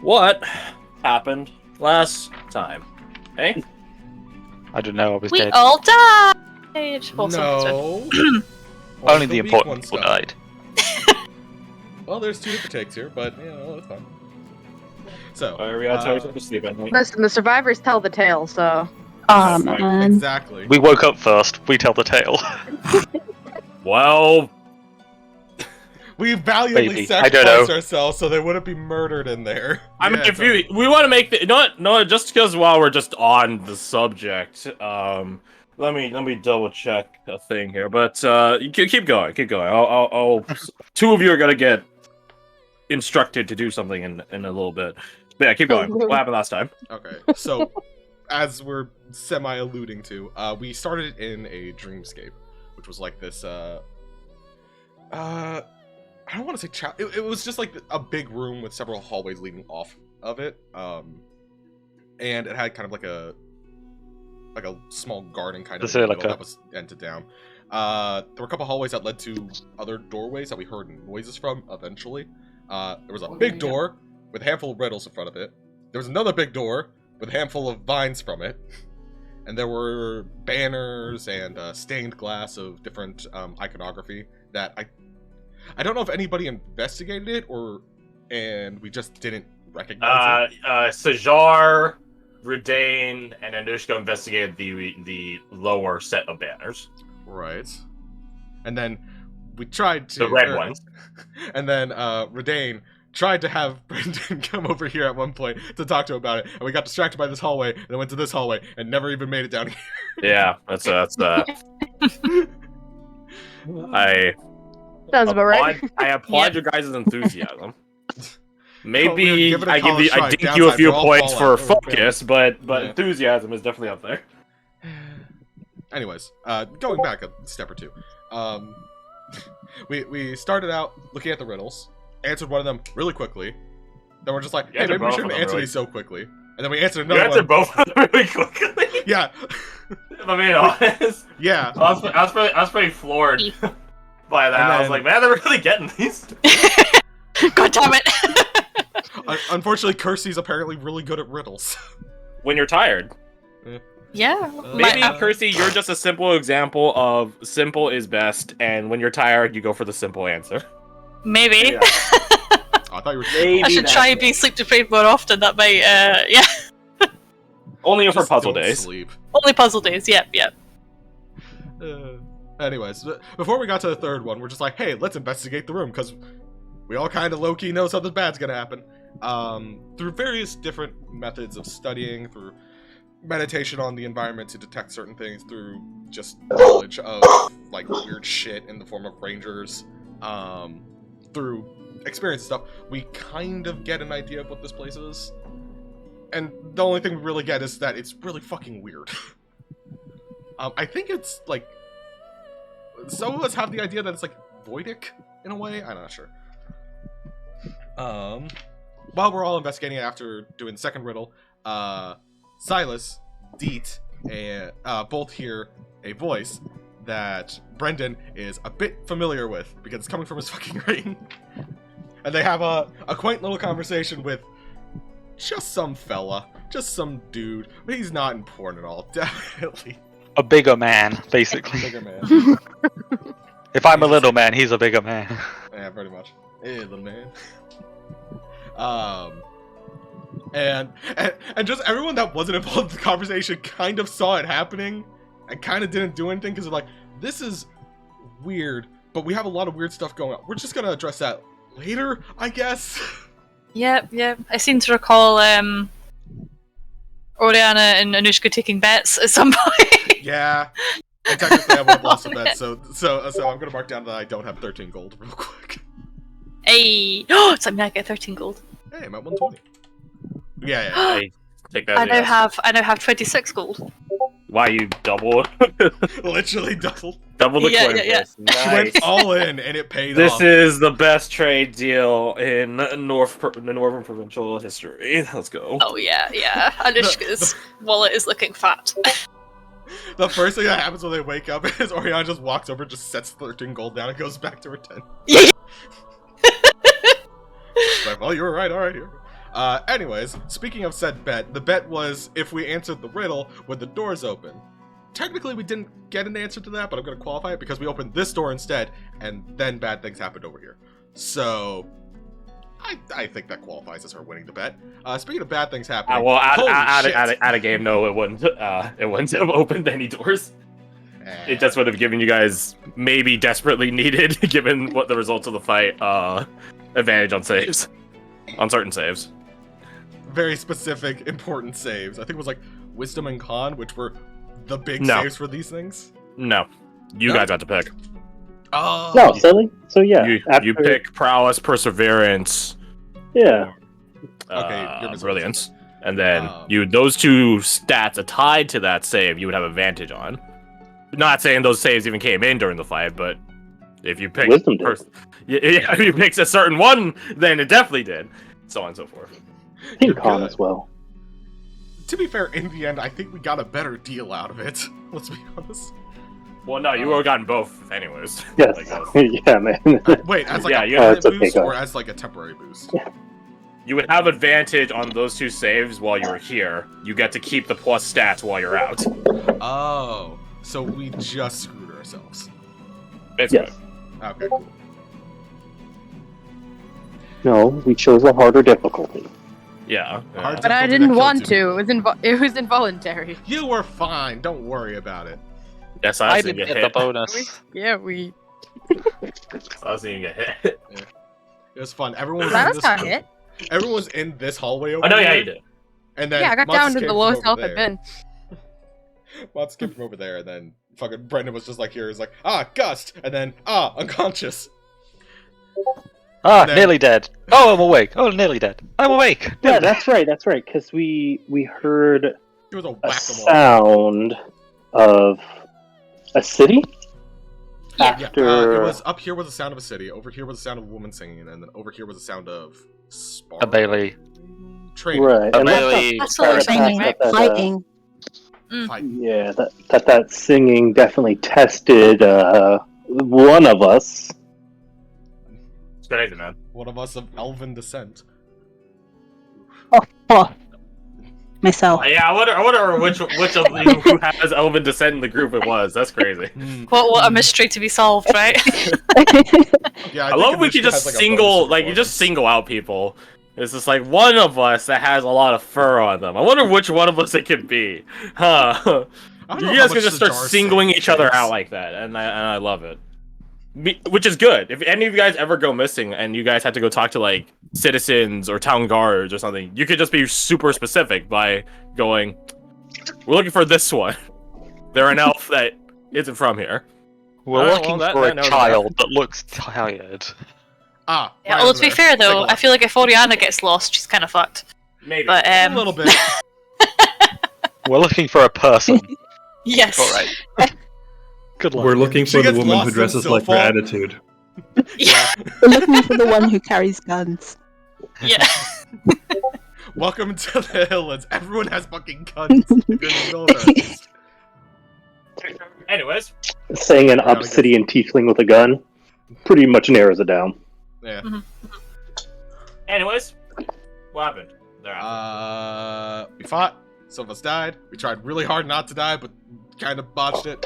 What happened last time? Hey? I don't know, I was We dead. all died! Awesome. No. Only the important people died. Well, there's 2 different takes here, but, it's fine. So, We gotta tell you to sleep at night. Listen, the survivors tell the tale, so... exactly. We woke up first, we tell the tale. Well... We valiantly Maybe. sacrificed ourselves so they wouldn't be murdered in there. I mean, if we want to make the... No, just because while we're just on the subject, let me double check a thing here, but, you keep going. I'll 2 of you are gonna get instructed to do something in a little bit. But yeah, keep going. What happened last time? Okay, so, as we're semi-alluding to, we started in a dreamscape, which was like this, I don't want to say it was just like a big room with several hallways leading off of it, and it had kind of like a small garden kind of thing that was ended down. There were a couple hallways that led to other doorways that we heard noises from eventually. There was a big door with a handful of riddles in front of it. There was another big door with a handful of vines from it. And there were banners and stained glass of different iconography that I don't know if anybody investigated it and we just didn't recognize it. Sajar, Redane, and Anushka investigated the lower set of banners. Right. And then we tried to... The red ones. And then Redane tried to have Brendan come over here at one point to talk to him about it, and we got distracted by this hallway, and then went to this hallway, and never even made it down here. Yeah, that's Sounds about right. I applaud your guys' enthusiasm. Maybe give it a I college dink you a try. few Downside, points for Fallout. focus, but enthusiasm is definitely up there. Anyways, going back a step or two. We started out looking at the riddles, answered one of them really quickly. Then we're just like, hey, maybe we shouldn't answer these so quickly. And then we answered another one. You answered both of them really quickly? Yeah. If I'm being honest. Yeah. I was pretty floored by that. I was like, man, they're really getting these. God damn it! Unfortunately, Kirsty's apparently really good at riddles. When you're tired. Yeah. Maybe, Kirsty, you're just a simple example of simple is best, and when you're tired, you go for the simple answer. Maybe. Yeah. I thought you were I should try and be sleep deprived more often. That might, yeah. Only for Just puzzle don't days. Sleep. Only puzzle days. Yep. Anyways, before we got to the third one, we're just like, hey, let's investigate the room, because we all kind of low-key know something bad's gonna happen. Through various different methods of studying, through meditation on the environment to detect certain things, through just knowledge of, like, weird shit in the form of rangers, through experience stuff, we kind of get an idea of what this place is. And the only thing we really get is that it's really fucking weird. I think it's, like... Some of us have the idea that it's, like, voidic, in a way? I'm not sure. While we're all investigating after doing the second riddle, Silas, Deet, and both hear a voice that Brendan is a bit familiar with, because it's coming from his fucking ring. And they have a quaint little conversation with just some fella, just some dude, but he's not important at all, definitely. A bigger man, basically. Bigger man. If I'm a little man, he's a bigger man. Yeah, pretty much. Hey, little man. And just everyone that wasn't involved in the conversation kind of saw it happening and kind of didn't do anything because they're like, this is weird, but we have a lot of weird stuff going on. We're just gonna address that later, I guess. Yep. I seem to recall Oriana and Anushka taking bets at some point. Yeah. And technically I would have lost a bet, so I'm gonna mark down that I don't have 13 gold real quick. Hey! Oh, so I get 13 gold. Hey, I'm at 120. Yeah. I take that I as a now have 26 gold. Why you double? Literally doubled. Double the Yeah, coin yeah, yeah. price. She Nice. went all in, and it paid This off. is the best trade deal in the Northern Provincial history. Let's go. Oh yeah. Anushka's wallet is looking fat. The first thing that happens when they wake up is Oriana just walks over, just sets 13 gold down, and goes back to her 10. Yeah. Like, well, you were right. All right, here. Anyways, speaking of said bet, the bet was if we answered the riddle, would the doors open? Technically, we didn't get an answer to that, but I'm going to qualify it because we opened this door instead, and then bad things happened over here. So, I think that qualifies as her winning the bet. Speaking of bad things happening, Well, holy shit. at a game, no, it wouldn't. It wouldn't have opened any doors. It just would have given you guys maybe desperately needed, given what the results of the fight, advantage on saves, on certain saves. Very specific, important saves. I think it was like Wisdom and Con, which were the big No. saves for these things. No, you No? guys got to pick. Oh, No, silly. So yeah, You pick prowess, perseverance, Yeah, Okay, you're brilliance, and then Oh. those two stats are tied to that save. You would have advantage on. Not saying those saves even came in during the fight, but if you pick Wisdom did. if you picked a certain one, then it definitely did. So on and so forth. I You're think Con good. as well. To be fair, in the end, I think we got a better deal out of it. Let's be honest. Well, no, you would have gotten both anyways. Yes, I guess. yeah, man. Wait, as like Yeah, a you- permanent it's okay, boost guys. or as like a temporary boost? You would have advantage on those two saves while you were here. You get to keep the plus stats while you're out. Oh, so we just screwed ourselves. Basically. Yes. Okay, cool. No, we chose a harder difficulty. Yeah. Hard But I Difficulty didn't that want killed to. It was involuntary. You were fine. Don't worry about it. Yes, I I didn't didn't get get the hit. bonus. We. I was even get hit. It was fun. Everyone was, Last time hit. everyone was in this hallway over Oh no, here. yeah, you did. And then Yeah, I got Monsters down to came the from lowest over health I've there. been. Monsters came from over there, and then fucking Brendan was just like here. He's like, gust, and then unconscious. Ah, Then- nearly dead. Oh, I'm awake. Oh, nearly dead. I'm awake. Yeah, that's right. That's right. Because we heard It was a a whack-a-mole. sound of a city. Yeah. Yeah, After it was up here was the sound of a city. Over here was the sound of a woman singing, and then over here was the sound of A sparring. Bailey. Training. right, A and Bailey. That's what we're saying, right? Fighting. Fight. Yeah, that singing definitely tested one of us. It's crazy, man. One of us of elven descent. Myself. Yeah, I wonder which of you who has elven descent in the group it was. That's crazy. What a mystery to be solved, right? Yeah, I love we Initiative can has, just like, a single, bonus like you just performance. single out people. It's just like one of us that has a lot of fur on them. I wonder which one of us it could be. Huh? I don't You know guys how can much just the start jar singling sings, each other thanks. out like that, and I love it. Which is good. If any of you guys ever go missing and you guys have to go talk to like citizens or town guards or something, you could just be super specific by going, "We're looking for this one. They're an elf that isn't from here." We're Alright, looking well, for that a knows child that looks tired. Yeah, right well, over to be there. fair Take a though, look. I feel like if Oriana gets lost, she's kind of fucked. Maybe. But A little bit. We're looking for a person. yes. Alright. Good luck. We're looking She for the gets woman lost who in dresses like her Silphal. attitude. Yeah. We're looking for the one who carries guns. Yeah. Welcome to the Highlands. Everyone has fucking guns. If you're in the military. Anyways, Saying an Yeah, I guess. obsidian tiefling with a gun pretty much narrows it down. Yeah. anyways, what happened? Thereafter? We fought. Some of us died. We tried really hard not to die, but kind of botched it.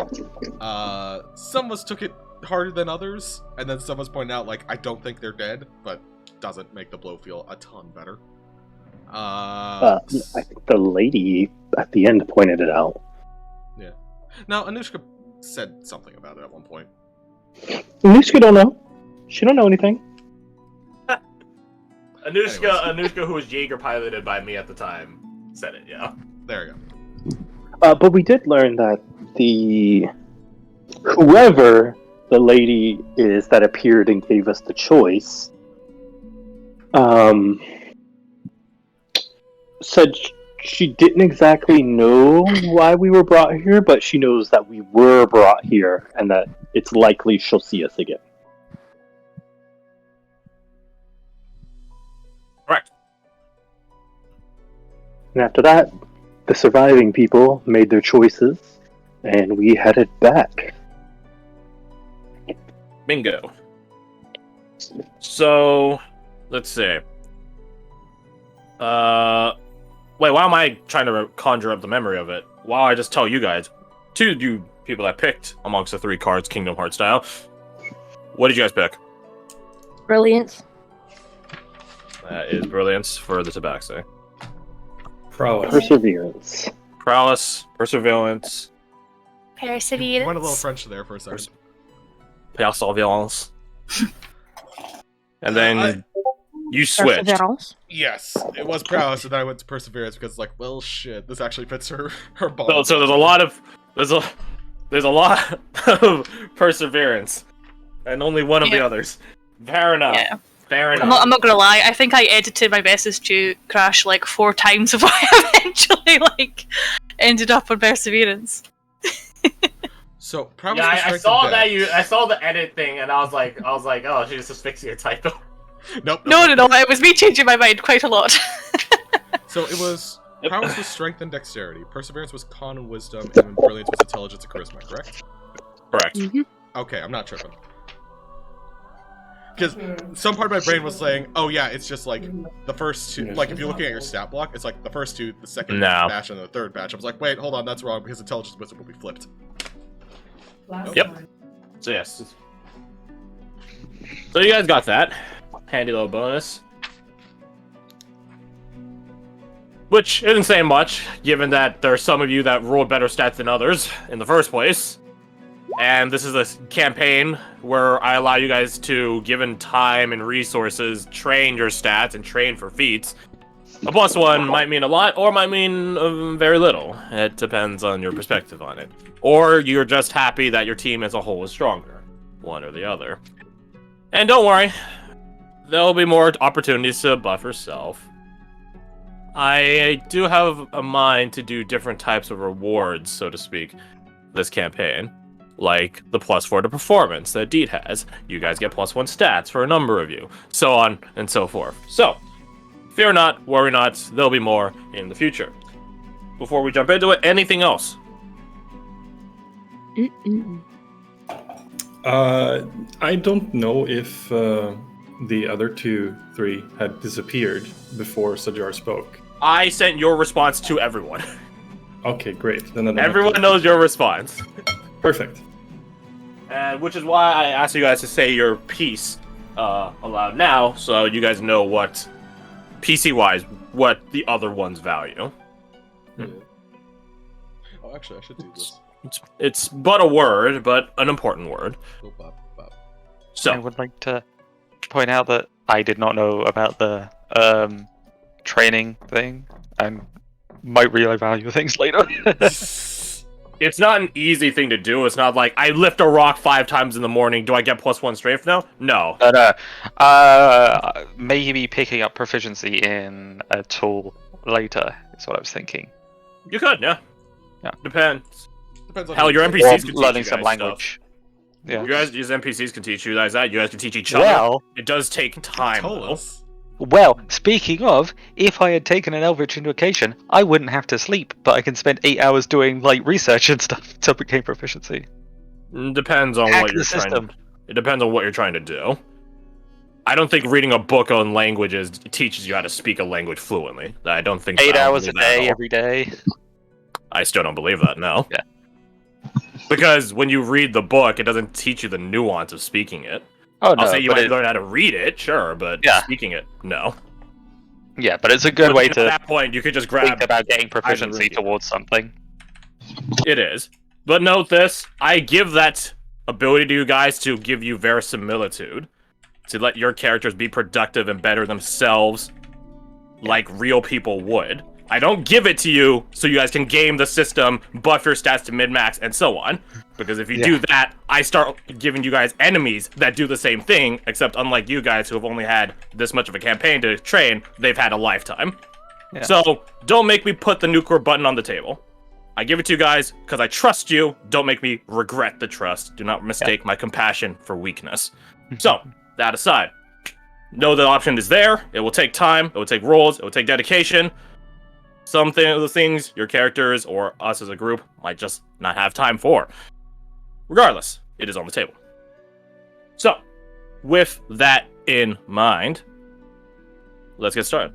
Some of us took it harder than others, and then some of us pointed out, like, I don't think they're dead, but doesn't make the blow feel a ton better. I think the lady at the end pointed it out. Now, Anushka said something about it at one point. Anushka don't know. She don't know anything. Anushka, who was Jaeger piloted by me at the time, said it. Yeah. There you go. But we did learn that whoever the lady is that appeared and gave us the choice, said she didn't exactly know why we were brought here, but she knows that we were brought here and that it's likely she'll see us again. Correct. And after that, the surviving people made their choices, and we headed back. Bingo. So, let's see. Wait, why am I trying to conjure up the memory of it? Why don't I just tell you guys? Two of you people that picked amongst the 3 cards, Kingdom Hearts style. What did you guys pick? Brilliance. That is brilliance for the Tabaxi. Prowess. Perseverance. Prowess, perseverance, Perseverance. Went a little French there for a second. perseverance. And then you switched. Perseverance. Yes, it was prowess, and then I went to perseverance because, like, well, shit, this actually fits her ball. So there's a lot of there's a lot of perseverance, and only one of the others. Fair enough. Yeah. Fair enough. I'm not gonna lie, I think I edited my message to Crash like 4 times before I eventually ended up on Perseverance. So prowess. Yeah, was I strength saw and that dex. I saw the edit thing, and I was like, oh, she's just fixing a typo. Nope. No, it was me changing my mind quite a lot. So it was prowess was strength and dexterity. Perseverance was con and wisdom, and then brilliance was intelligence and charisma. Correct? Correct. Okay, I'm not tripping. Because some part of my brain was saying, "Oh yeah, it's just like the first 2." Like if you're looking at your stat block, it's like the first 2, the second No. batch, and the third batch. I was like, "Wait, hold on, that's wrong because intelligence and wisdom will be flipped." Yep. So yes. So you guys got that. Handy little bonus. Which isn't saying much, given that there are some of you that rolled better stats than others in the first place. And this is a campaign where I allow you guys to, given time and resources, train your stats and train for feats. A +1 might mean a lot, or might mean very little. It depends on your perspective on it. Or you're just happy that your team as a whole is stronger. One or the other. And don't worry, there'll be more opportunities to buff yourself. I do have a mind to do different types of rewards, so to speak, this campaign. Like the +4 to performance that Deed has. You guys get +1 stats for a number of you. So on and so forth. So, fear not, worry not, there'll be more in the future. Before we jump into it, anything else? I don't know if the other 3 had disappeared before Sajar spoke. I sent your response to everyone. Okay, great. Then I don't have Everyone to- knows your response. Perfect. And which is why I asked you guys to say your piece aloud now, so you guys know what, PC-wise, what the other ones value. Oh, actually, I should do this. It's but a word, but an important word. Boop, bop, bop. So, I would like to point out that I did not know about the training thing, and might really value things later. it's not an easy thing to do. It's not like, I lift a rock 5 times in the morning, do I get +1 strength now? No. Maybe picking up proficiency in a tool later is what I was thinking. You could, yeah. Yeah. Depends. Depends on Hell, who your you NPCs pick. Or can teach learning you some guys language. Yeah. You guys, these NPCs can teach you guys that. You guys can teach each other. Well, It does take time, Told though. us. speaking of, if I had taken an Eldritch into occasion, I wouldn't have to sleep, but I can spend 8 hours doing research and stuff to gain proficiency. Depends on Hack what the you're trying system. to. It depends on what you're trying to do. I don't think reading a book on languages teaches you how to speak a language fluently. I don't think. 8 I don't hours a believe that at day, all. every day. I still don't believe that. No. Yeah. Because when you read the book, it doesn't teach you the nuance of speaking it. Oh no, I'll say you but might learn how to read it, sure, but Yeah. speaking it, no. yeah, but it's a good But way at to that point, you could just think grab. about getting proficiency reading. towards something. It is. But note this, I give that ability to you guys to give you verisimilitude. To let your characters be productive and better themselves like real people would. I don't give it to you so you guys can game the system, buff your stats to min-max, and so on. Because if you do that, I start giving you guys enemies that do the same thing, except unlike you guys who have only had this much of a campaign to train, they've had a lifetime. Yeah. So, don't make me put the nuclear button on the table. I give it to you guys because I trust you. Don't make me regret the trust. Do not mistake my compassion for weakness. So, that aside, know the option is there. It will take time. It will take rolls. It will take dedication. Some of the things your characters or us as a group might just not have time for. Regardless, it is on the table. So, with that in mind, let's get started.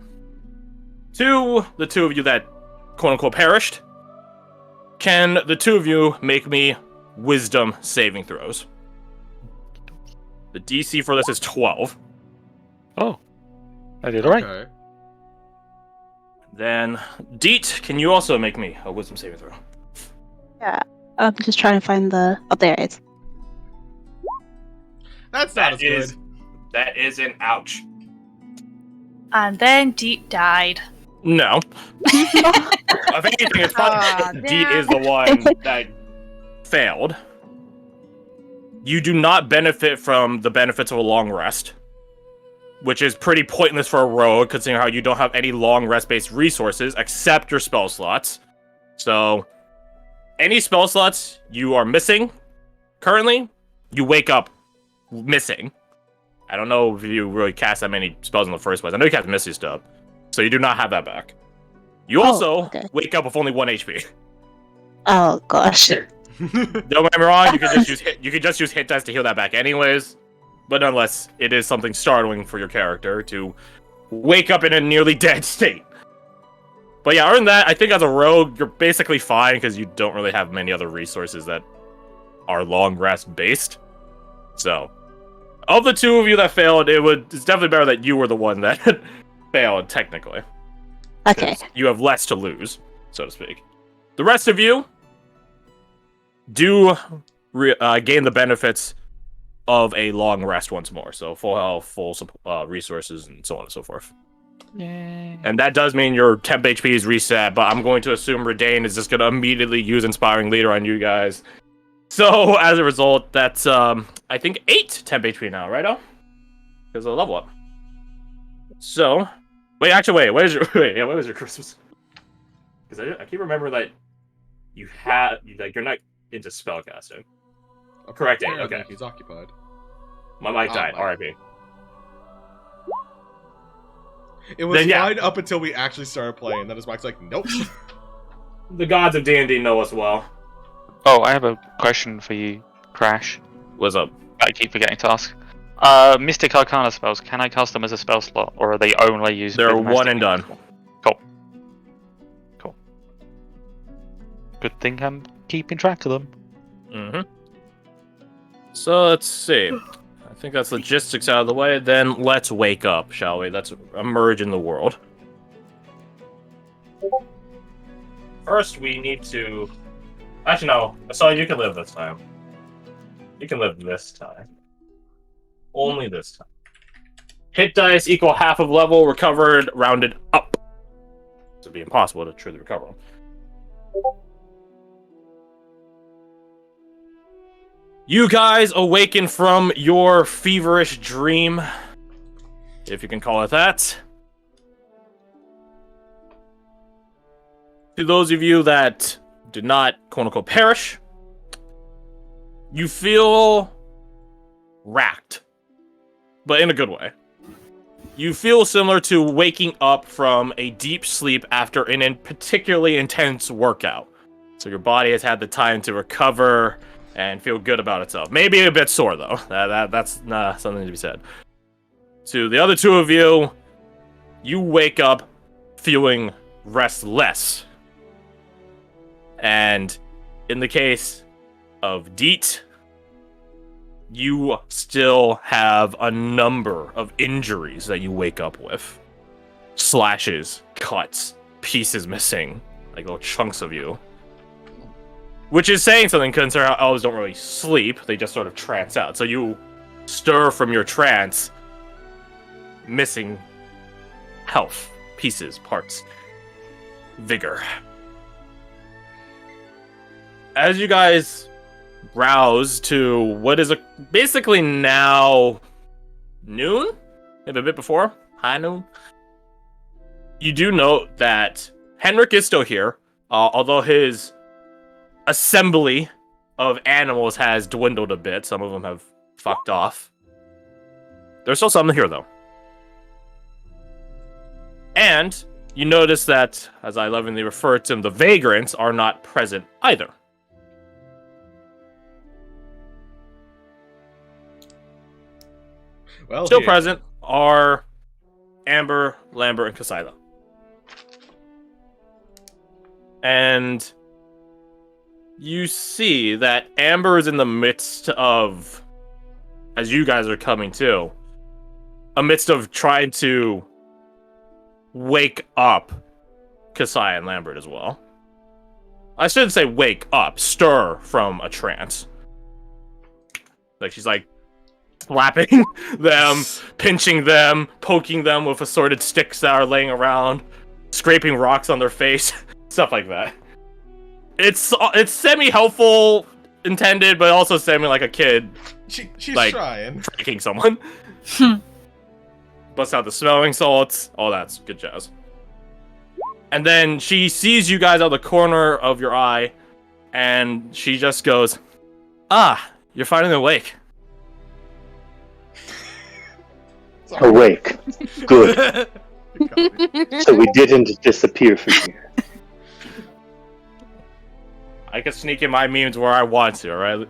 To the two of you that quote-unquote perished, can the two of you make me wisdom saving throws? The DC for this is 12. Oh, I did alright. Okay. Then, Deet, can you also make me a wisdom saving throw? Yeah. I'm just trying to find the. Oh, there it is. That's not as good. That is an ouch. And then Deep died. No. If anything, it's probably Deet is the one that failed. You do not benefit from the benefits of a long rest, which is pretty pointless for a rogue, considering how you don't have any long rest-based resources except your spell slots. So, any spell slots you are missing currently, you wake up missing. I don't know if you really cast that many spells in the first place. I know you cast Misty stuff, so you do not have that back. You also wake up with only 1 HP. Oh gosh. Don't get me wrong, you could just use hit dice to heal that back anyways. But nonetheless, it is something startling for your character to wake up in a nearly dead state. But yeah, other than that, I think as a rogue, you're basically fine because you don't really have many other resources that are long rest based. So, of the two of you that failed, it's definitely better that you were the one that failed, technically. Okay. You have less to lose, so to speak. The rest of you do gain the benefits of a long rest once more. So full health, full resources, and so on and so forth. Yay. And that does mean your temp HP is reset, but I'm going to assume Redane is just going to immediately use Inspiring Leader on you guys. So, as a result, that's, I think 8 temp HP now, right, Oh? Because of the level up. So, wait, what was your Christmas? Because I keep remembering that you're not into spellcasting. Correct, 8, okay. He's occupied. My mic died, RIP. It was fine up until we actually started playing, then his mic's like, nope. The gods of D&D know us well. Oh, I have a question for you, Crash. What's up? I keep forgetting to ask. Mystic Arcana spells, can I cast them as a spell slot, or are they only used They're with one and done. Cool. Good thing I'm keeping track of them. Mm-hmm. So, let's see. I think that's logistics out of the way. Then let's wake up, shall we? Let's emerge in the world. First, we need to... Actually, no. So you can live this time. You can live this time. Only this time. Hit dice equal half of level, recovered, rounded up. It would be impossible to truly recover them. You guys awaken from your feverish dream, if you can call it that. To those of you that did not, quote-unquote, perish, you feel racked, but in a good way. You feel similar to waking up from a deep sleep after an particularly intense workout. So your body has had the time to recover and feel good about itself. Maybe a bit sore, though. That's something to be said. To the other two of you, you wake up feeling restless. And in the case of Deet, you still have a number of injuries that you wake up with. Slashes, cuts, pieces missing, like little chunks of you. Which is saying something, considering how elves don't really sleep, they just sort of trance out. So you stir from your trance, missing health, pieces, parts, vigor. As you guys rouse to what is basically now noon? Maybe a bit before? High noon? You do note that Henrik is still here, although his assembly of animals has dwindled a bit. Some of them have fucked off. There's still some here, though. And you notice that, as I lovingly refer to them, the vagrants are not present either. Well, still present are Amber, Lambert, and Kasila. and you see that Amber is in the midst of, as you guys are coming to, amidst of trying to wake up Kasai and Lambert as well. I shouldn't say wake up, stir from a trance. Like she's like slapping them, pinching them, poking them with assorted sticks that are laying around, scraping rocks on their face, stuff like that. It's semi-helpful intended, but also semi like a kid. She's like, trying. Tricking someone. Busts out the smelling salts, all that's good jazz. And then she sees you guys out the corner of your eye, and she just goes, "Ah, you're finally awake." Awake. Good. So we didn't disappear for you. I can sneak in my memes where I want to, alright?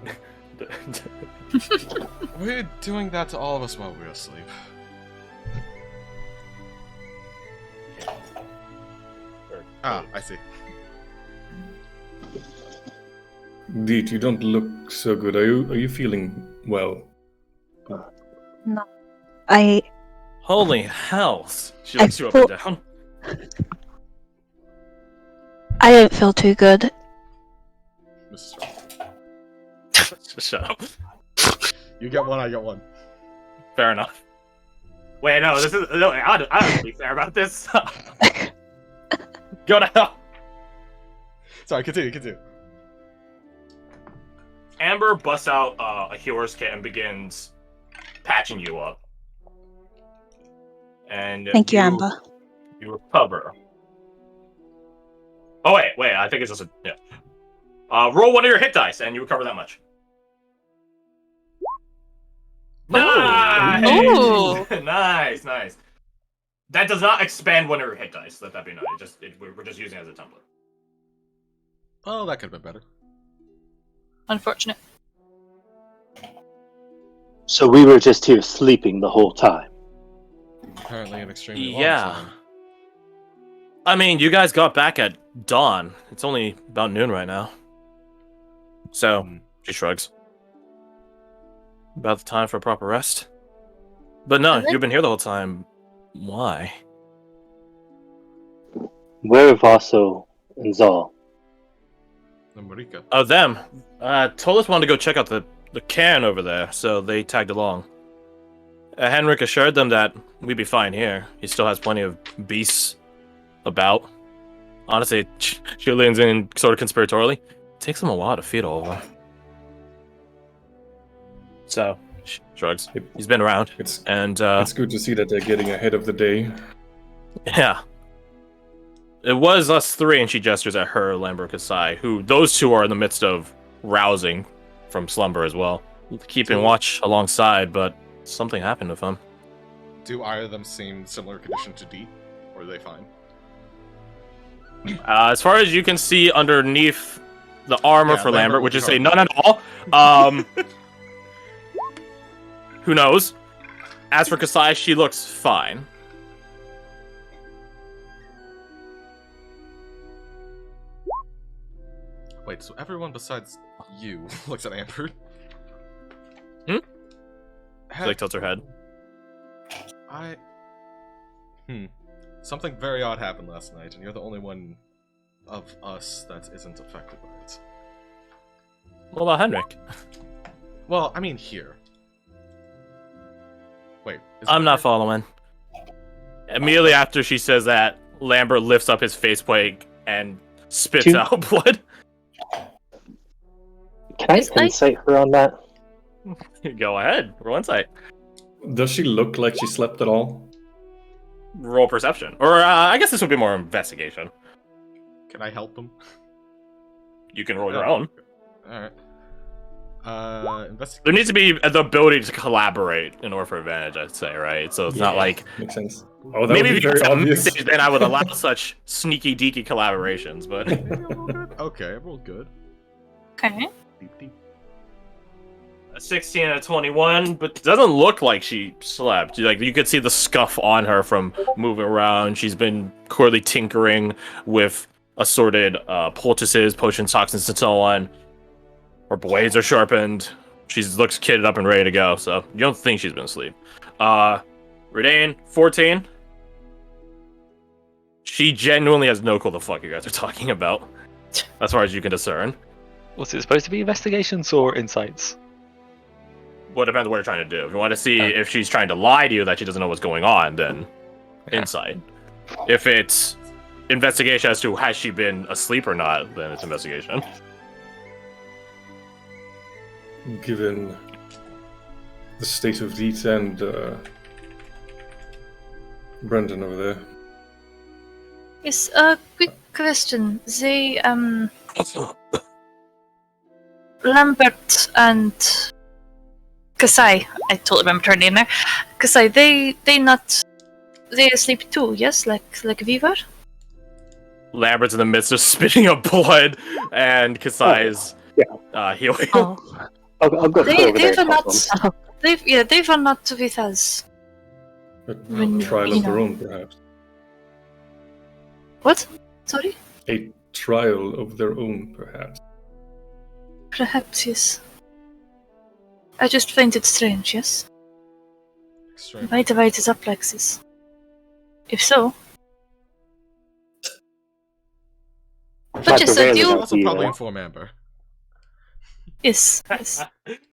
We're doing that to all of us while we're asleep. Ah, I see. Deet, you don't look so good. Are you feeling well? No. I Holy hells. She looks you up and down. I don't feel too good. Mrs. Ross. Just shut up. You get one, I get one. Fair enough. Wait, no, this is no. I don't be fair about this. Go to hell. Sorry, continue. Amber busts out a healer's kit and begins patching you up. And Thank you, Amber. You recover. Oh wait, I think it's just a yeah. Roll one of your hit dice and you recover that much. Nice! Ooh. Nice. That does not expand one of your hit dice. Let that be known. We're just using it as a template. Oh, that could have been better. Unfortunate. So we were just here sleeping the whole time. Apparently an extremely Yeah. long time. I mean, you guys got back at dawn. It's only about noon right now. So, she shrugs. About the time for a proper rest. But no, Really? you've been here the whole time. Why? Where are Vaso and Zal? And Marika. Oh, them. Tolis wanted to go check out the cairn over there, so they tagged along. Henrik assured them that we'd be fine here. He still has plenty of beasts about. Honestly, Julian's in sort of conspiratorially. It takes him a while to feed all of them. So, shrugs. He's been around. It's It's good to see that they're getting ahead of the day. Yeah. It was us three, and she gestures at her, Lambert, Kasai, who those two are in the midst of rousing from slumber as well. Keeping watch alongside, but something happened with them. Do either of them seem similar condition to D? Or are they fine? As far as you can see underneath the armor Yeah, for Lambert Lambert, which would is be a none at all, who knows? As for Kasai, she looks fine. Wait, so everyone besides you looks at Amber? She like tilts her head. Something very odd happened last night, and you're the only one of us that isn't affected by it. What about Henrik? Well, I mean here. Wait, I'm not following. Immediately after she says that, Lambert lifts up his faceplate and spits Two. out blood. Can I insight her on that? Go ahead. Roll insight. Does she look like she slept at all? Roll perception. Or I guess this would be more investigation. Can I help them? You can roll your own. Alright. Investigate. There needs to be the ability to collaborate in order for advantage, I'd say, right? So it's not like... Makes sense. Oh, that Maybe would if be you very had a obvious. message, then I would allow such sneaky deaky collaborations, but... Okay, I rolled good. Okay. Deep, deep. A 16 and a 21, but it doesn't look like she slept. Like, you could see the scuff on her from moving around. She's been clearly tinkering with assorted poultices, potions, toxins, and so on. Her blades are sharpened. She looks kitted up and ready to go, so you don't think she's been asleep. Redane, 14. She genuinely has no clue the fuck you guys are talking about, as far as you can discern. Was it supposed to be investigations or insights? Well, it depends what you're trying to do. If you want to see if she's trying to lie to you that she doesn't know what's going on, then insight. If it's investigation as to has she been asleep or not, then it's investigation. Given the state of Deet and Brendan over there. Yes, a quick question. They, Lambert and Kasai, I totally remember her name there. Kasai, they asleep too, yes? Like we were? Lambert's in the midst of spitting up blood, and Kasai's healing. Oh. I'll go They over there were and talk not. to them. They were not with us. A When, trial you of their know. own, perhaps. What? Sorry? A trial of their own, perhaps. Perhaps, yes. I just find it strange, yes? Extreme. Why divide it up like this? If so. But My yes, I prevailing do. Also probably idea- inform Amber. Yes, yes.